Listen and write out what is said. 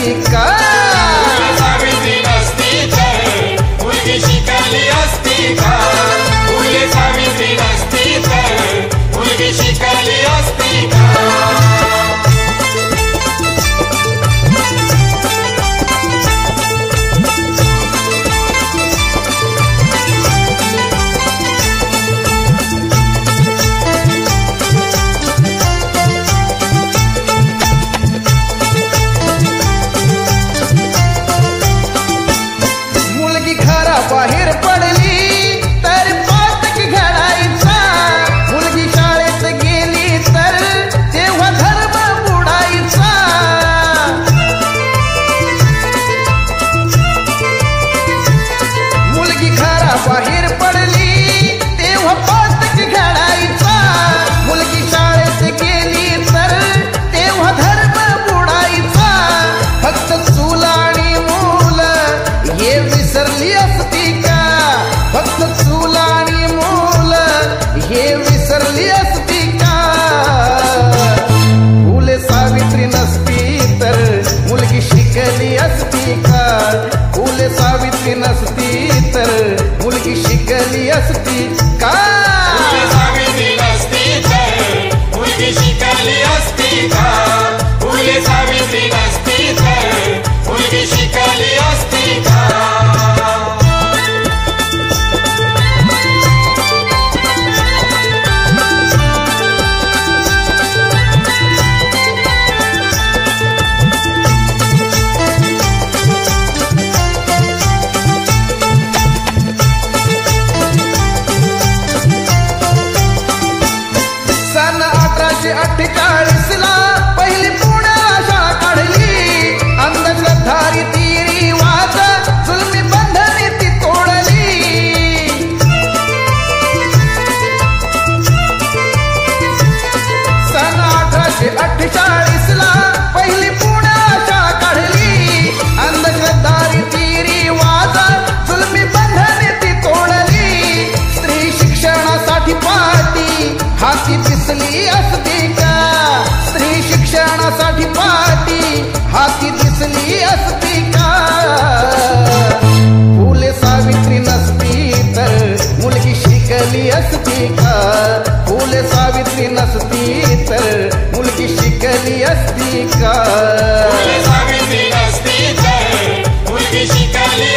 असती का? सावित्री नसती तर मुलगी शिकली असती का? फुले सावित्री नसती तर मुलगी शिकली असती का? बाहेर पडली तर पातक घडायचा, मुलगी शाळेत गेली तर तेव्हा धर्म बुडायचा. मुलगी घराबाहेर पडली तेव्हा पातक घडायचा, मुलगी शाळेत गेली तर तेव्हा धर्म बुडायचा. फक्त चूल आणि मूल हे विसरली असती का? फक्त चूल आणि मूल हे विसरली असती का? फुले सावित्री नसती तर मुलगी शिकली असती का? फुले सावित्री नसती तर मुलगी शिकली असती का? फुले सावित्री नसती तर मुलगी शिकली असती का? फुले सावित्री नसती तर मुलगी शिकली असती का? सन 1848 ला पहिली पुण्याला शाळा काढली, अंधश्रद्धा रीती रिवाज जुलमी बंधने ती तोडली. सन 1848 ला पहिली पुण्याला शाळा काढली, अंधश्रद्धा रीती रिवाज जुलमी बंधने ती तोडली. स्त्री शिक्षणासाठी पाठी हाती दिसली असती का? स्त्री शिक्षणासाठी पाठी हाती दिसली असती का? फुले सावित्री नसती तर मुलगी शिकली असती का? फुले सावित्री नसती तर मुलगी शिकली असती का? फुले सावित्री नसती तर मुलगी शिकली